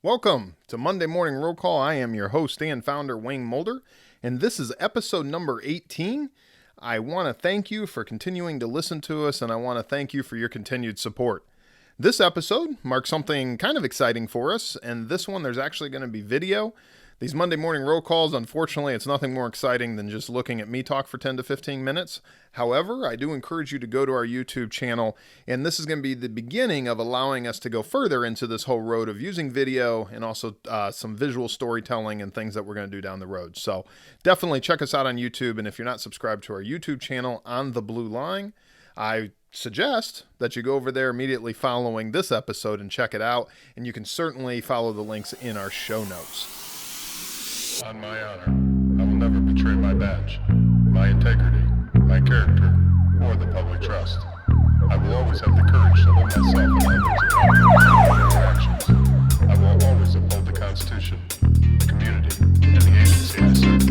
Welcome to Monday Morning Roll Call. I am your host and founder, Wayne Mulder, and this is episode number 18. I want to thank you for continuing to listen to us, and I want to thank you for your continued support. This episode marks something kind of exciting for us, and this one there's actually going to be video. These Monday morning roll calls, unfortunately, it's nothing more exciting than just looking at me talk for 10 to 15 minutes. However, I do encourage you to go to our YouTube channel, and this is going to be the beginning of allowing us to go further into this whole road of using video and also some visual storytelling and things that we're going to do down the road. So definitely check us out on YouTube, and if you're not subscribed to our YouTube channel on the blue line, I suggest that you go over there immediately following this episode and check it out, and you can certainly follow the links in our show notes. On my honor, I will never betray my badge, my integrity, my character, or the public trust. I will always have the courage to hold myself and others accountable for their actions. I will always uphold the Constitution, the community, and the agency I serve.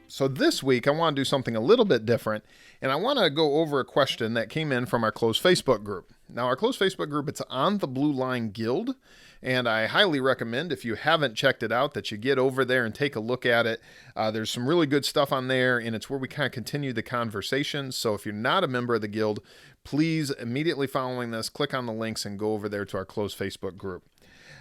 So this week, I want to do something a little bit different, and I want to go over a question that came in from our closed Facebook group. Now, our closed Facebook group, it's on the Blue Line Guild, and I highly recommend, if you haven't checked it out, that you get over there and take a look at it. There's some really good stuff on there, and it's where we kind of continue the conversation. So if you're not a member of the Guild, please, immediately following this, click on the links and go over there to our closed Facebook group.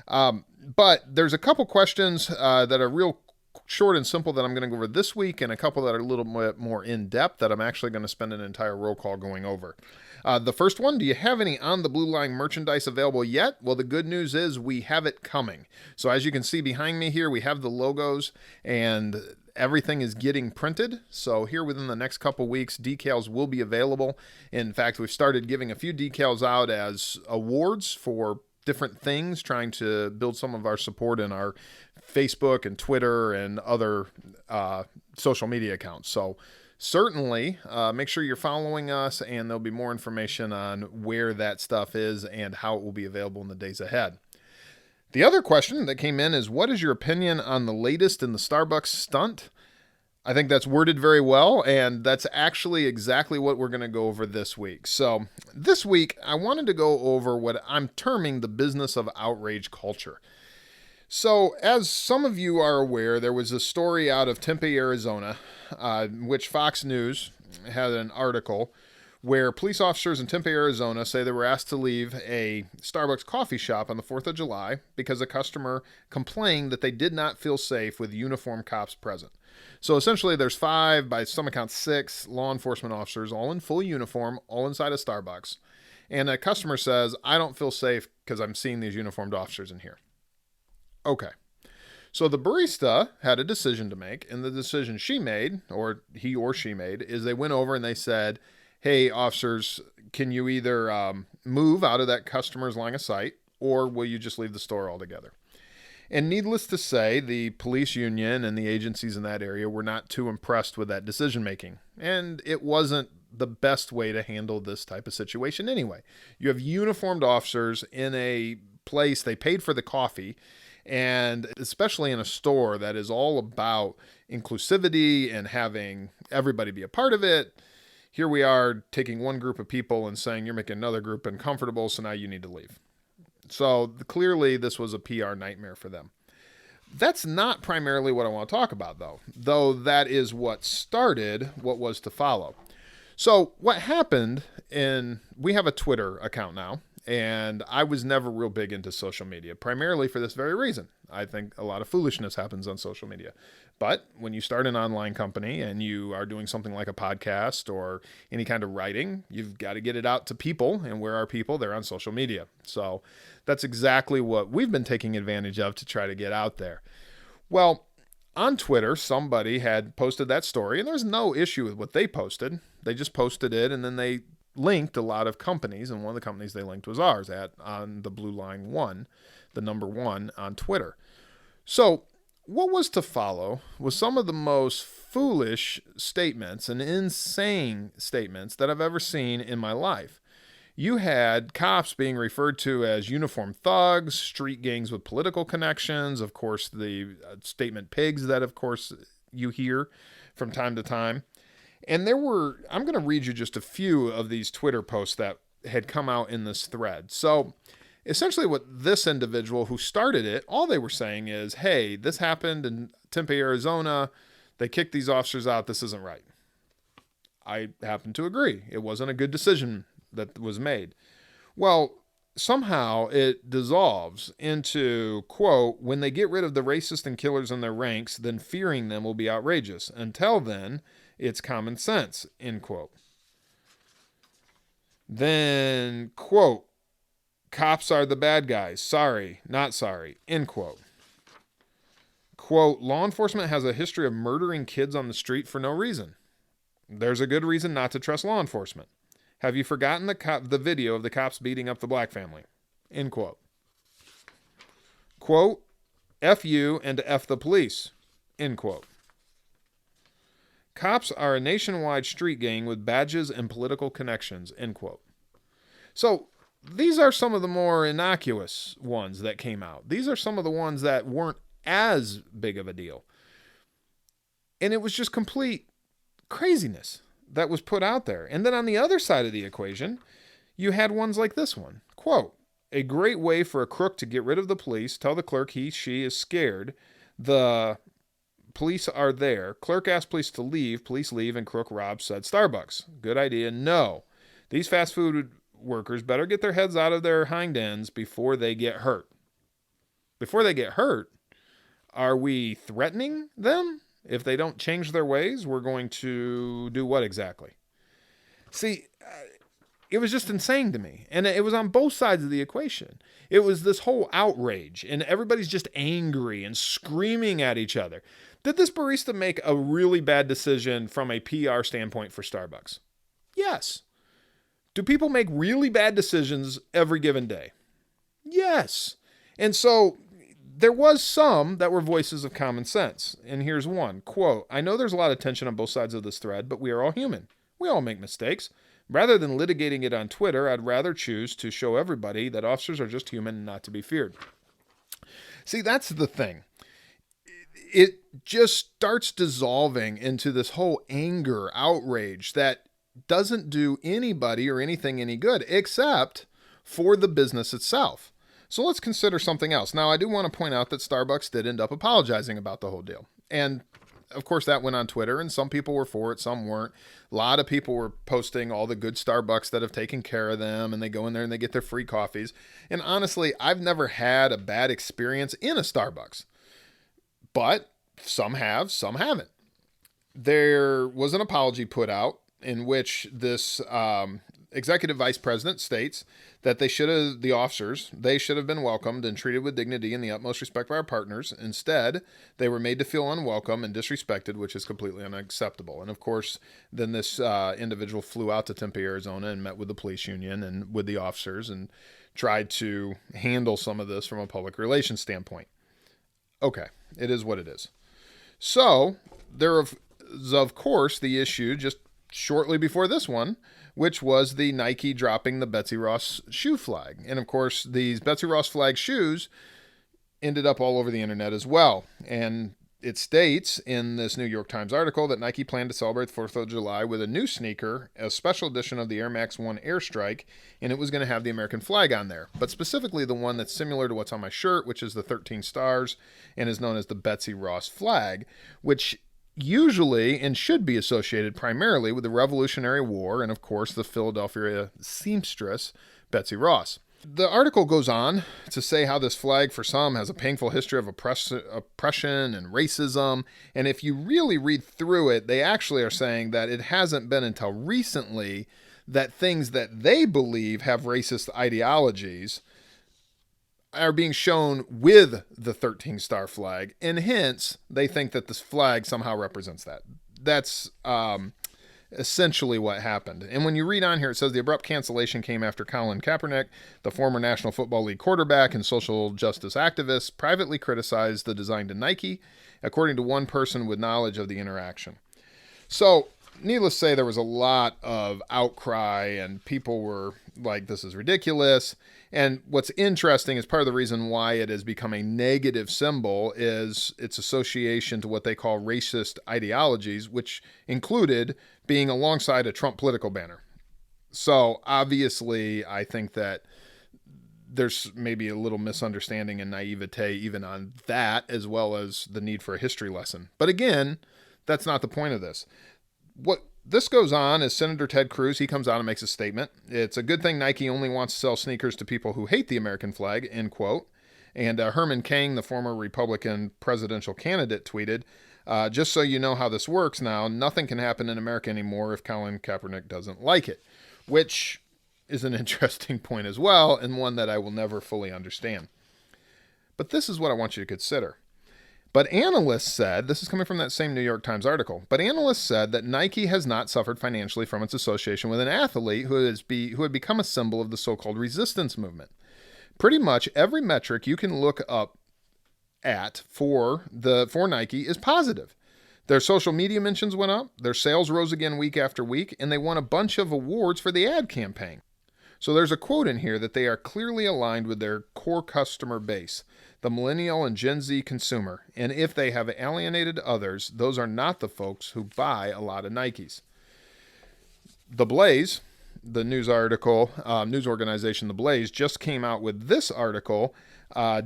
But there's a couple questions that are real short and simple that I'm going to go over this week, and a couple that are a little bit more in-depth that I'm actually going to spend an entire roll call going over. The first one, do you have any On the Blue Line merchandise available yet? Well, the good news is we have it coming. So as you can see behind me here, we have the logos and everything is getting printed. So here within the next couple weeks, decals will be available. In fact, we've started giving a few decals out as awards for different things, trying to build some of our support in our Facebook and Twitter and other social media accounts. So certainly make sure you're following us, and there'll be more information on where that stuff is and how it will be available in the days ahead. The other question that came in is, what is your opinion on the latest in the Starbucks stunt? I think that's worded very well, and that's actually exactly what we're going to go over this week. So this week, I wanted to go over what I'm terming the business of outrage culture. So as some of you are aware, there was a story out of Tempe, Arizona, which Fox News had an article where police officers in Tempe, Arizona say they were asked to leave a Starbucks coffee shop on the 4th of July because a customer complained that they did not feel safe with uniformed cops present. So essentially there's 5, by some accounts 6, law enforcement officers, all in full uniform, all inside a Starbucks. And a customer says, I don't feel safe because I'm seeing these uniformed officers in here. Okay. So the barista had a decision to make, and the decision she made, or he or she made, is they went over and they said, hey, officers, can you either move out of that customer's line of sight, or will you just leave the store altogether? And needless to say, the police union and the agencies in that area were not too impressed with that decision making. And it wasn't the best way to handle this type of situation anyway. You have uniformed officers in a place, they paid for the coffee, and especially in a store that is all about inclusivity and having everybody be a part of it. Here we are taking one group of people and saying you're making another group uncomfortable, so now you need to leave. So clearly this was a PR nightmare for them. That's not primarily what I want to talk about, though that is what started what was to follow. So what happened we have a Twitter account now, and I was never real big into social media, primarily for this very reason. I think a lot of foolishness happens on social media. But when you start an online company and you are doing something like a podcast or any kind of writing, you've got to get it out to people. And where are people? They're on social media. So that's exactly what we've been taking advantage of to try to get out there. Well, on Twitter, somebody had posted that story, and there's no issue with what they posted. They just posted it, and then they linked a lot of companies, and one of the companies they linked was ours on the Blue Line 1, the number 1 on Twitter. So what was to follow was some of the most foolish statements and insane statements that I've ever seen in my life. You had cops being referred to as uniformed thugs, street gangs with political connections, of course, the statement pigs that, of course, you hear from time to time. And I'm going to read you just a few of these Twitter posts that had come out in this thread. So essentially what this individual who started it, all they were saying is, hey, this happened in Tempe, Arizona. They kicked these officers out. This isn't right. I happen to agree. It wasn't a good decision that was made. Well, somehow it dissolves into, quote, when they get rid of the racists and killers in their ranks, then fearing them will be outrageous. Until then, it's common sense, end quote. Then, quote, cops are the bad guys. Sorry, not sorry, end quote. Quote, law enforcement has a history of murdering kids on the street for no reason. There's a good reason not to trust law enforcement. Have you forgotten the video of the cops beating up the black family? End quote. Quote, F you and F the police. End quote. Cops are a nationwide street gang with badges and political connections. End quote. So these are some of the more innocuous ones that came out. These are some of the ones that weren't as big of a deal. And it was just complete craziness that was put out there. And then on the other side of the equation, you had ones like this one. Quote, a great way for a crook to get rid of the police, tell the clerk she is scared. The police are there. Clerk asks police to leave. Police leave and crook robs said Starbucks. Good idea. No. These fast food workers better get their heads out of their hind ends before they get hurt. Before they get hurt, are we threatening them? If they don't change their ways, we're going to do what exactly? See, it was just insane to me. And it was on both sides of the equation. It was this whole outrage, and everybody's just angry and screaming at each other. Did this barista make a really bad decision from a PR standpoint for Starbucks? Yes. Do people make really bad decisions every given day? Yes. And so there was some that were voices of common sense. And here's one, quote, I know there's a lot of tension on both sides of this thread, but we are all human. We all make mistakes. Rather than litigating it on Twitter, I'd rather choose to show everybody that officers are just human and not to be feared. See, that's the thing. It just starts dissolving into this whole anger, outrage that doesn't do anybody or anything any good except for the business itself. So let's consider something else. Now, I do want to point out that Starbucks did end up apologizing about the whole deal. And of course, that went on Twitter, and some people were for it, some weren't. A lot of people were posting all the good Starbucks that have taken care of them, and they go in there and they get their free coffees. And honestly, I've never had a bad experience in a Starbucks. But some have, some haven't. There was an apology put out in which this executive vice president states that the officers should have been welcomed and treated with dignity and the utmost respect by our partners. Instead, they were made to feel unwelcome and disrespected, which is completely unacceptable. And of course, then this individual flew out to Tempe, Arizona and met with the police union and with the officers and tried to handle some of this from a public relations standpoint. Okay, it is what it is. So there is, of course, the issue just shortly before this one, which was the Nike dropping the Betsy Ross shoe flag. And of course, these Betsy Ross flag shoes ended up all over the internet as well. And it states in this New York Times article that Nike planned to celebrate the 4th of July with a new sneaker, a special edition of the Air Max 1 Airstrike, and it was going to have the American flag on there. But specifically the one that's similar to what's on my shirt, which is the 13 stars and is known as the Betsy Ross flag, which usually and should be associated primarily with the Revolutionary War and, of course, the Philadelphia seamstress, Betsy Ross. The article goes on to say how this flag for some has a painful history of oppression and racism. And if you really read through it, they actually are saying that it hasn't been until recently that things that they believe have racist ideologies are being shown with the 13-star flag, and hence they think that this flag somehow represents that. That's essentially what happened. And when you read on here, it says the abrupt cancellation came after Colin Kaepernick, the former National Football League quarterback and social justice activist, privately criticized the design to Nike, according to one person with knowledge of the interaction. So, needless to say, there was a lot of outcry, and people were like this is ridiculous. And what's interesting is part of the reason why it has become a negative symbol is its association to what they call racist ideologies, which included being alongside a Trump political banner. So obviously, I think that there's maybe a little misunderstanding and naivete even on that, as well as the need for a history lesson. But again, that's not the point of this. What this goes on is Senator Ted Cruz, he comes out and makes a statement. It's a good thing Nike only wants to sell sneakers to people who hate the American flag, end quote. And Herman Cain, the former Republican presidential candidate, tweeted, just so you know how this works now, nothing can happen in America anymore if Colin Kaepernick doesn't like it, which is an interesting point as well, and one that I will never fully understand. But this is what I want you to consider. But analysts said, this is coming from that same New York Times article, but analysts said that Nike has not suffered financially from its association with an athlete who had become a symbol of the so-called resistance movement. Pretty much every metric you can look up at for Nike is positive. Their social media mentions went up, their sales rose again week after week, and they won a bunch of awards for the ad campaign. So there's a quote in here that they are clearly aligned with their core customer base, the millennial and Gen Z consumer, and if they have alienated others, those are not the folks who buy a lot of Nikes. The Blaze, the news organization The Blaze, just came out with this article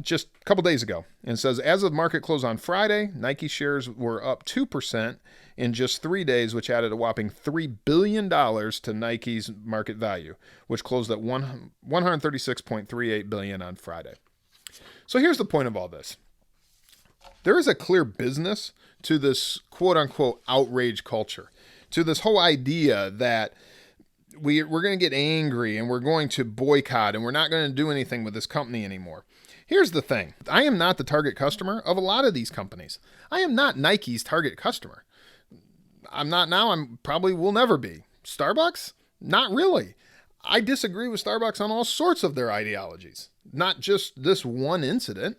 just a couple days ago, and says, as of market close on Friday, Nike shares were up 2% in just 3 days, which added a whopping $3 billion to Nike's market value, which closed at $136.38 billion on Friday. So here's the point of all this. There is a clear business to this quote-unquote outrage culture, to this whole idea that we're going to get angry and we're going to boycott and we're not going to do anything with this company anymore. Here's the thing. I am not the target customer of a lot of these companies. I am not Nike's target customer. I'm not now. I'm probably will never be. Starbucks? Not really. I disagree with Starbucks on all sorts of their ideologies. Not just this one incident.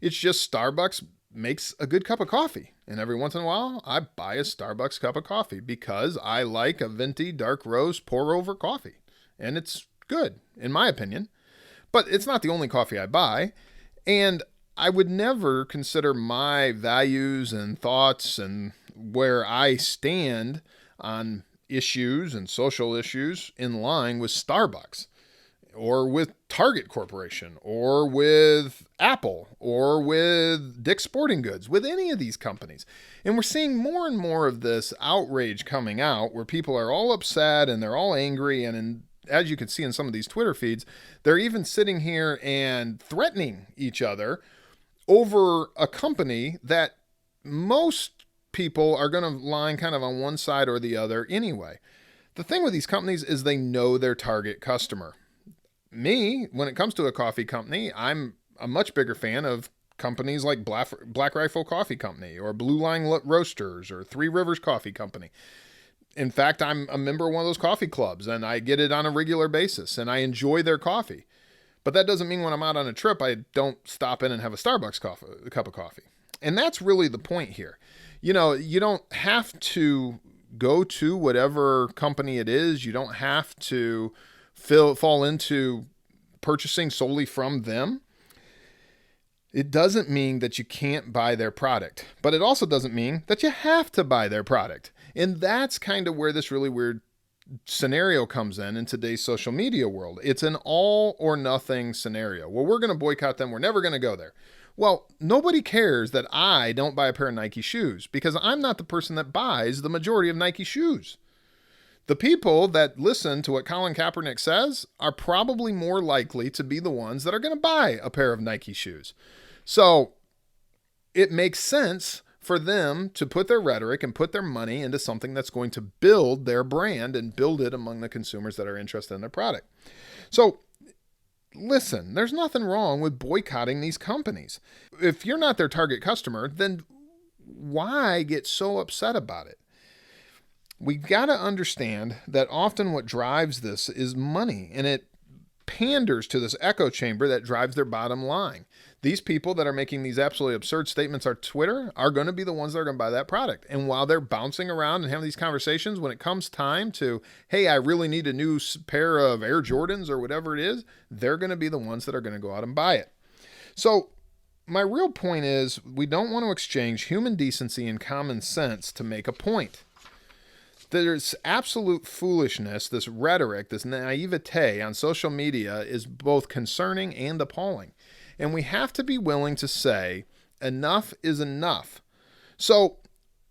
It's just Starbucks makes a good cup of coffee. And every once in a while, I buy a Starbucks cup of coffee because I like a venti dark roast pour over coffee. And it's good, in my opinion. But it's not the only coffee I buy. And I would never consider my values and thoughts and where I stand on issues and social issues in line with Starbucks or with Target Corporation or with Apple or with Dick's Sporting Goods, with any of these companies. And we're seeing more and more of this outrage coming out where people are all upset and they're all angry. And as you can see in some of these Twitter feeds, they're even sitting here and threatening each other over a company that most people are going to line kind of on one side or the other anyway. The thing with these companies is they know their target customer. Me, when it comes to a coffee company, I'm a much bigger fan of companies like Black Rifle Coffee Company or Blue Line Roasters or Three Rivers Coffee Company. In fact, I'm a member of one of those coffee clubs and I get it on a regular basis and I enjoy their coffee. But that doesn't mean when I'm out on a trip, I don't stop in and have a Starbucks cup of coffee. And that's really the point here. You know, you don't have to go to whatever company it is. You don't have to fall into purchasing solely from them. It doesn't mean that you can't buy their product, but it also doesn't mean that you have to buy their product. And that's kind of where this really weird scenario comes in today's social media world. It's an all or nothing scenario. Well, we're going to boycott them. We're never going to go there. Well, nobody cares that I don't buy a pair of Nike shoes because I'm not the person that buys the majority of Nike shoes. The people that listen to what Colin Kaepernick says are probably more likely to be the ones that are going to buy a pair of Nike shoes. So it makes sense for them to put their rhetoric and put their money into something that's going to build their brand and build it among the consumers that are interested in their product. So listen, there's nothing wrong with boycotting these companies. If you're not their target customer, then why get so upset about it? We've got to understand that often what drives this is money, and panders to this echo chamber that drives their bottom line. These people that are making these absolutely absurd statements on Twitter are going to be the ones that are going to buy that product. And while they're bouncing around and having these conversations, when it comes time to, hey, I really need a new pair of Air Jordans or whatever it is, they're going to be the ones that are going to go out and buy it. So my real point is, we don't want to exchange human decency and common sense to make a point. There's absolute foolishness, this rhetoric, this naivete on social media is both concerning and appalling. And we have to be willing to say, enough is enough. So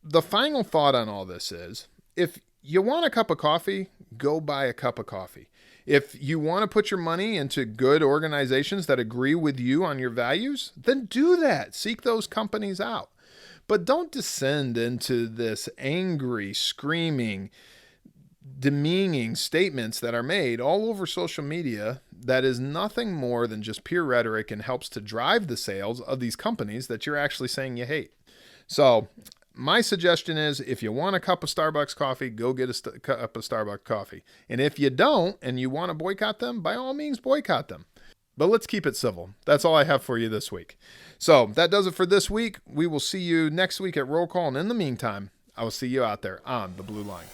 the final thought on all this is, if you want a cup of coffee, go buy a cup of coffee. If you want to put your money into good organizations that agree with you on your values, then do that. Seek those companies out. But don't descend into this angry, screaming, demeaning statements that are made all over social media that is nothing more than just pure rhetoric and helps to drive the sales of these companies that you're actually saying you hate. So my suggestion is, if you want a cup of Starbucks coffee, go get a cup of Starbucks coffee. And if you don't and you want to boycott them, by all means boycott them. But let's keep it civil. That's all I have for you this week. So that does it for this week. We will see you next week at Roll Call. And in the meantime, I will see you out there on the blue line.